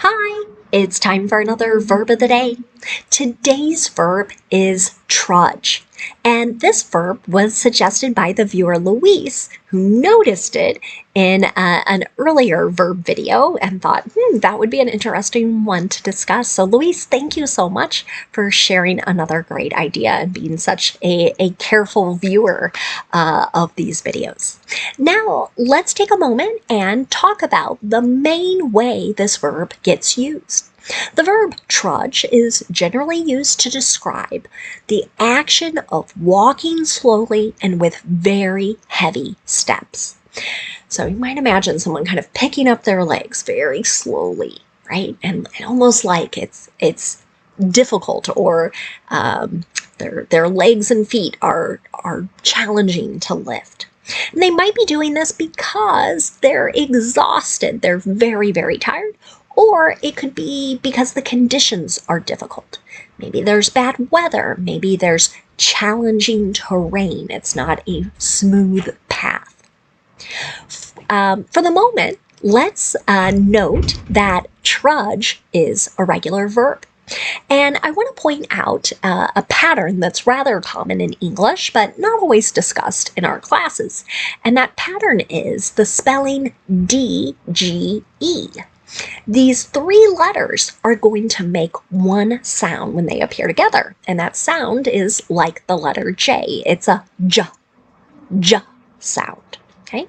Hi, it's time for another verb of the day. Today's verb is trudge. And this verb was suggested by the viewer Luis, who noticed it in an earlier verb video and thought, that would be an interesting one to discuss. So Luis, thank you so much for sharing another great idea and being such a careful viewer of these videos. Now, let's take a moment and talk about the main way this verb gets used. The verb trudge is generally used to describe the action of walking slowly and with very heavy steps. So you might imagine someone kind of picking up their legs very slowly, right? And almost like it's difficult, or their legs and feet are challenging to lift. And they might be doing this because they're exhausted. They're very, very tired. Or it could be because the conditions are difficult. Maybe there's bad weather. Maybe there's challenging terrain. It's not a smooth path. For the moment, let's note that trudge is a regular verb. And I want to point out a pattern that's rather common in English, but not always discussed in our classes. And that pattern is the spelling D-G-E. These three letters are going to make one sound when they appear together. And that sound is like the letter J. It's a J sound. Okay?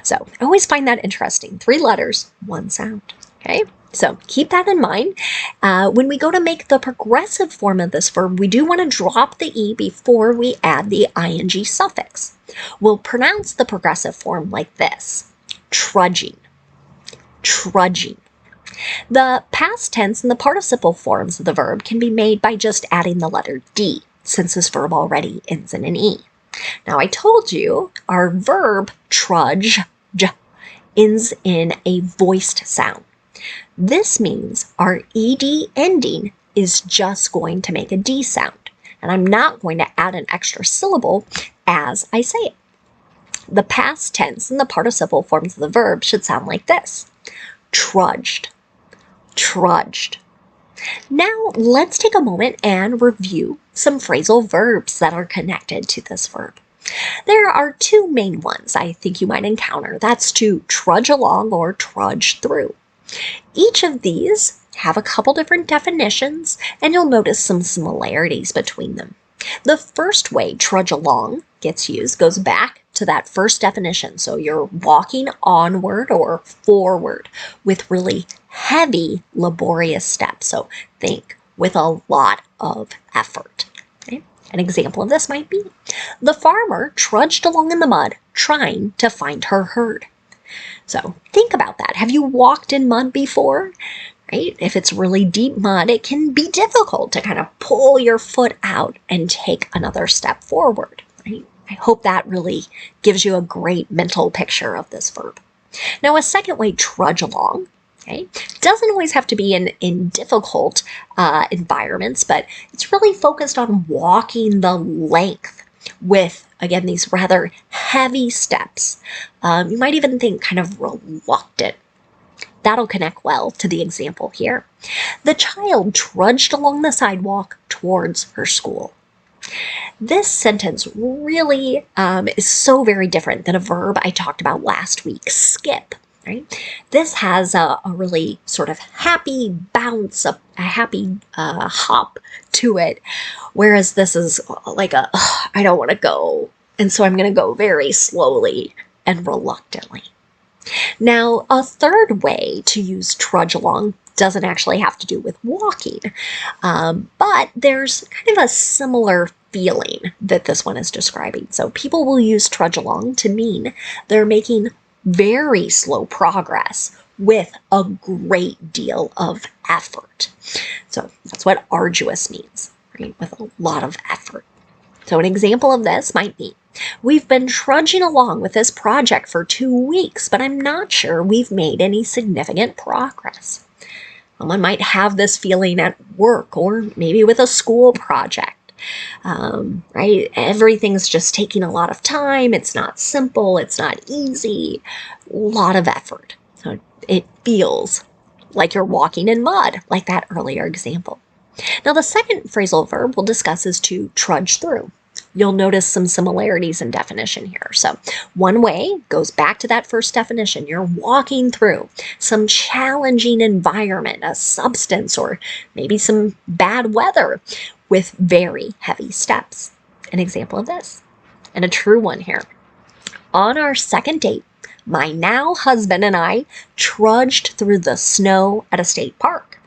So I always find that interesting. Three letters, one sound. Okay? So keep that in mind. When we go to make the progressive form of this verb, we do want to drop the E before we add the ing suffix. We'll pronounce the progressive form like this: trudging. Trudging. The past tense and the participle forms of the verb can be made by just adding the letter D, since this verb already ends in an E. Now, I told you our verb trudge ends in a voiced sound. This means our ed ending is just going to make a D sound, and I'm not going to add an extra syllable as I say it. The past tense and the participle forms of the verb should sound like this: trudged, trudged. Now let's take a moment and review some phrasal verbs that are connected to this verb. There are two main ones I think you might encounter. That's to trudge along or trudge through. Each of these have a couple different definitions, and you'll notice some similarities between them. The first way trudge along gets used goes back to that first definition. So you're walking onward or forward with really heavy, laborious steps. So think with a lot of effort. Okay? An example of this might be: the farmer trudged along in the mud trying to find her herd. So think about that. Have you walked in mud before? Right? If it's really deep mud, it can be difficult to kind of pull your foot out and take another step forward. Right? I hope that really gives you a great mental picture of this verb. Now, a second way, trudge along, okay, doesn't always have to be in difficult environments, but it's really focused on walking the length with, again, these rather heavy steps. You might even think kind of reluctant. That'll connect well to the example here. The child trudged along the sidewalk towards her school. This sentence really is so very different than a verb I talked about last week, skip. Right? This has a really sort of happy bounce, a happy hop to it, whereas this is like I don't want to go, and so I'm going to go very slowly and reluctantly. Now, a third way to use trudge along doesn't actually have to do with walking, but there's kind of a similar feeling that this one is describing. So people will use trudge along to mean they're making very slow progress with a great deal of effort. So that's what arduous means, right? With a lot of effort. So an example of this might be: we've been trudging along with this project for 2 weeks, but I'm not sure we've made any significant progress. Someone might have this feeling at work or maybe with a school project. Right? Everything's just taking a lot of time. It's not simple. It's not easy. A lot of effort. So it feels like you're walking in mud, like that earlier example. Now, the second phrasal verb we'll discuss is to trudge through. You'll notice some similarities in definition here. So one way goes back to that first definition. You're walking through some challenging environment, a substance, or maybe some bad weather with very heavy steps. An example of this, and a true one here. On our second date, my now husband and I trudged through the snow at a state park.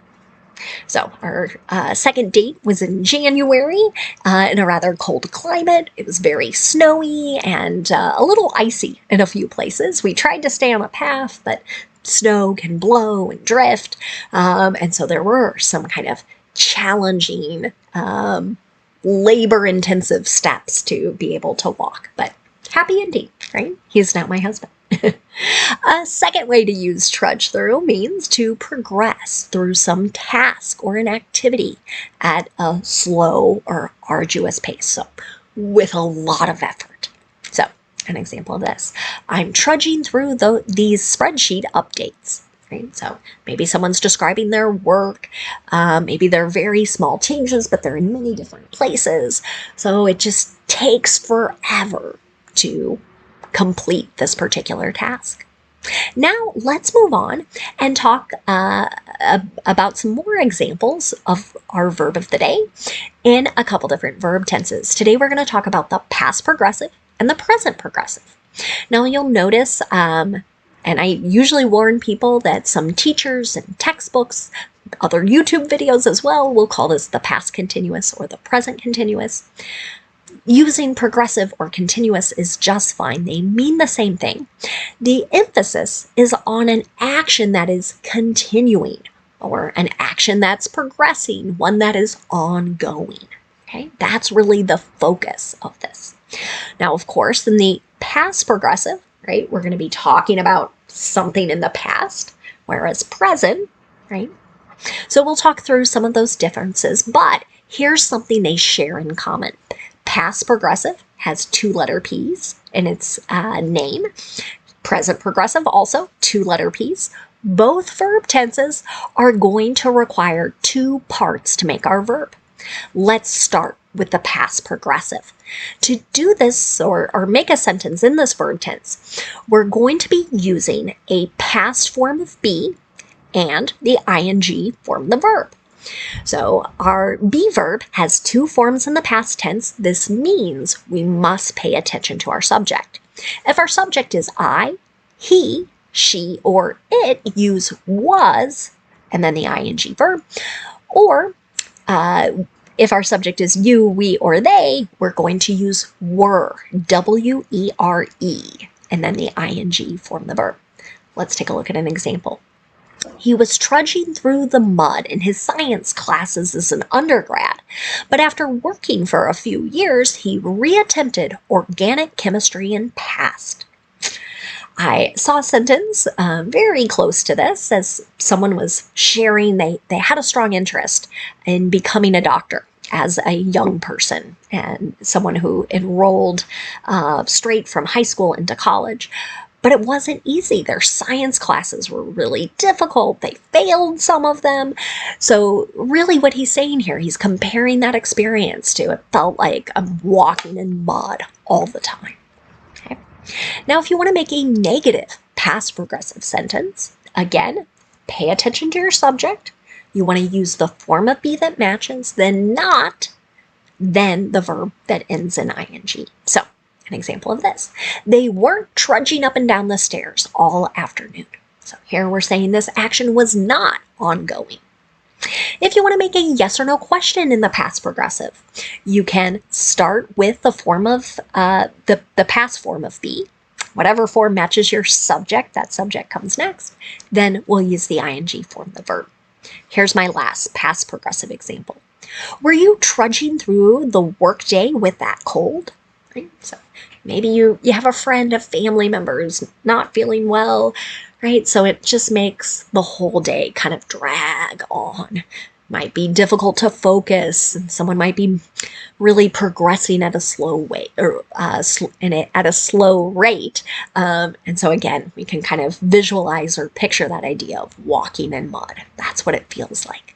So our second date was in January in a rather cold climate. It was very snowy and a little icy in a few places. We tried to stay on a path, but snow can blow and drift. And so there were some kind of challenging, labor-intensive steps to be able to walk. But happy ending, right? He's now my husband. A second way to use trudge through means to progress through some task or an activity at a slow or arduous pace, so with a lot of effort. So, an example of this, I'm trudging through these spreadsheet updates. Right? So maybe someone's describing their work, maybe they're very small changes, but they're in many different places, so it just takes forever to complete this particular task. Now let's move on and talk about some more examples of our verb of the day in a couple different verb tenses. Today we're going to talk about the past progressive and the present progressive. Now you'll notice, and I usually warn people that some teachers and textbooks, other YouTube videos as well, will call this the past continuous or the present continuous. Using progressive or continuous is just fine. They mean the same thing. The emphasis is on an action that is continuing or an action that's progressing, one that is ongoing. Okay, that's really the focus of this. Now, of course, in the past progressive, right, we're going to be talking about something in the past, whereas present, right? So we'll talk through some of those differences, but here's something they share in common. Past progressive has 2-letter P's in its name. Present progressive also 2-letter P's. Both verb tenses are going to require 2 parts to make our verb. Let's start with the past progressive. To do this or make a sentence in this verb tense, we're going to be using a past form of be and the ing form the verb. So our be verb has 2 forms in the past tense. This means we must pay attention to our subject. If our subject is I, he, she, or it, use was and then the ing verb. Or if our subject is you, we, or they, we're going to use were, W-E-R-E, and then the ing form the verb. Let's take a look at an example. He was trudging through the mud in his science classes as an undergrad, but after working for a few years, he reattempted organic chemistry and passed. I saw a sentence very close to this as someone was sharing they had a strong interest in becoming a doctor as a young person and someone who enrolled straight from high school into college. But it wasn't easy. Their science classes were really difficult. They failed some of them. So really what he's saying here, he's comparing that experience to it felt like I'm walking in mud all the time. Okay. Now, if you want to make a negative past progressive sentence, again, pay attention to your subject. You want to use the form of be that matches, then not, then the verb that ends in ing. So, an example of this. They weren't trudging up and down the stairs all afternoon. So here we're saying this action was not ongoing. If you want to make a yes or no question in the past progressive, you can start with the form of the past form of be. Whatever form matches your subject, that subject comes next. Then we'll use the ing form, the verb. Here's my last past progressive example. Were you trudging through the workday with that cold? Right? So maybe you have a friend, a family member who's not feeling well, right? So it just makes the whole day kind of drag on. might be difficult to focus, and someone might be really progressing at a slow way or at a slow rate. And so again, we can kind of visualize or picture that idea of walking in mud. That's what it feels like.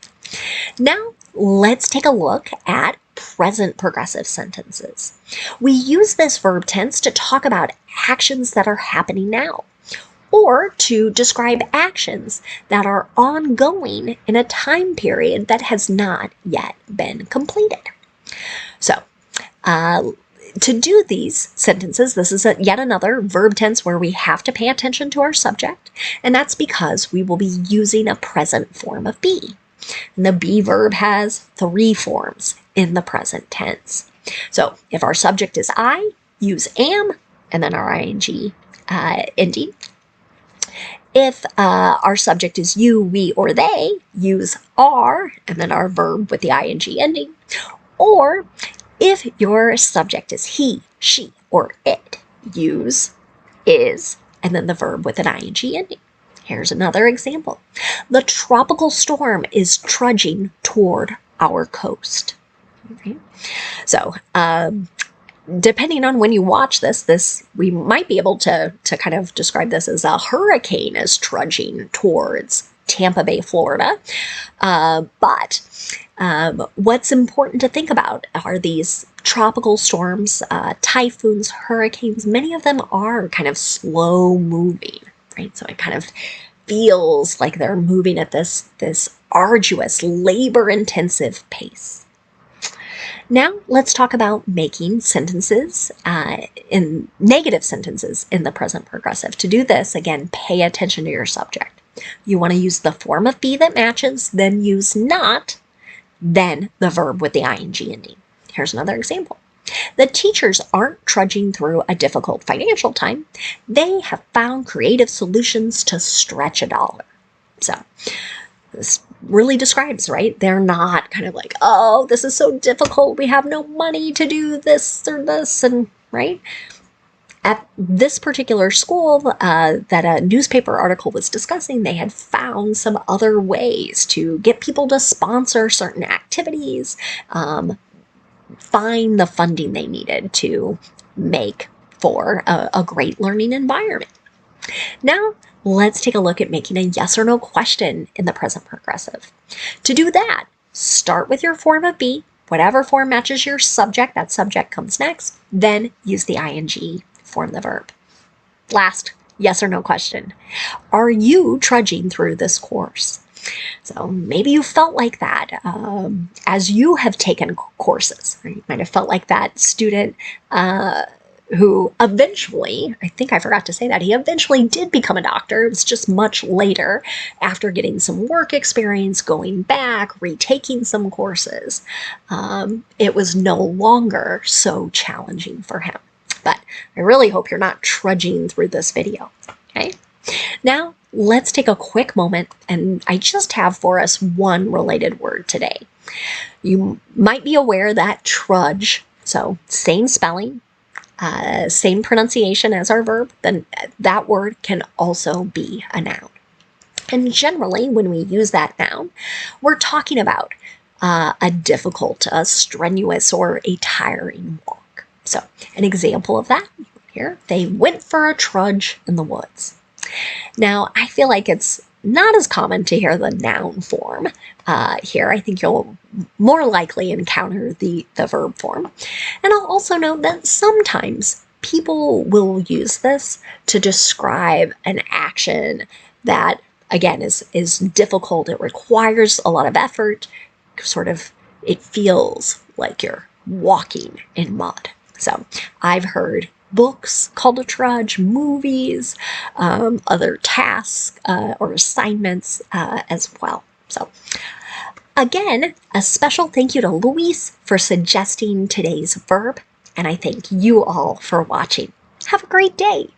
Now, let's take a look at present progressive sentences. We use this verb tense to talk about actions that are happening now, or to describe actions that are ongoing in a time period that has not yet been completed. So, to do these sentences, this is yet another verb tense where we have to pay attention to our subject, and that's because we will be using a present form of be. And the be verb has 3 forms in the present tense. So, if our subject is I, use am, and then our ing ending. If our subject is you, we, or they, use are, and then our verb with the ing ending. Or if your subject is he, she, or it, use is, and then the verb with an ing ending. Here's another example. The tropical storm is trudging toward our coast. Okay. So, depending on when you watch this, we might be able to kind of describe this as a hurricane is trudging towards Tampa Bay, Florida. But what's important to think about are these tropical storms, typhoons, hurricanes. Many of them are kind of slow moving, right? So it kind of feels like they're moving at this arduous, labor-intensive pace. Now let's talk about making sentences in negative sentences in the present progressive. To do this, again, pay attention to your subject. You want to use the form of be that matches, then use not, then the verb with the ing ending. Here's another example. The teachers aren't trudging through a difficult financial time. They have found creative solutions to stretch $1. So this really describes, right? They're not kind of like, oh, this is so difficult. We have no money to do this or this, and right? At this particular school that a newspaper article was discussing, they had found some other ways to get people to sponsor certain activities, find the funding they needed to make for a great learning environment. Now, let's take a look at making a yes or no question in the present progressive. To do that, start with your form of be, whatever form matches your subject, that subject comes next, then use the ing, form the verb. Last, yes or no question. Are you trudging through this course? So maybe you felt like that as you have taken courses. Right? You might have felt like that student who eventually, I think I forgot to say that, he eventually did become a doctor. It was just much later after getting some work experience, going back, retaking some courses. It was no longer so challenging for him. But I really hope you're not trudging through this video, okay? Now, let's take a quick moment, and I just have for us one related word today. You might be aware that trudge, so same spelling, same pronunciation as our verb, then that word can also be a noun. And generally, when we use that noun, we're talking about a difficult, a strenuous, or a tiring walk. So, an example of that here, they went for a trudge in the woods. Now, I feel like it's not as common to hear the noun form here. I think you'll more likely encounter the verb form. And I'll also note that sometimes people will use this to describe an action that, again, is difficult. It requires a lot of effort. Sort of, it feels like you're walking in mud. So I've heard books called a trudge, movies, other tasks or assignments as well. So again, a special thank you to Luis for suggesting today's verb, and I thank you all for watching. Have a great day.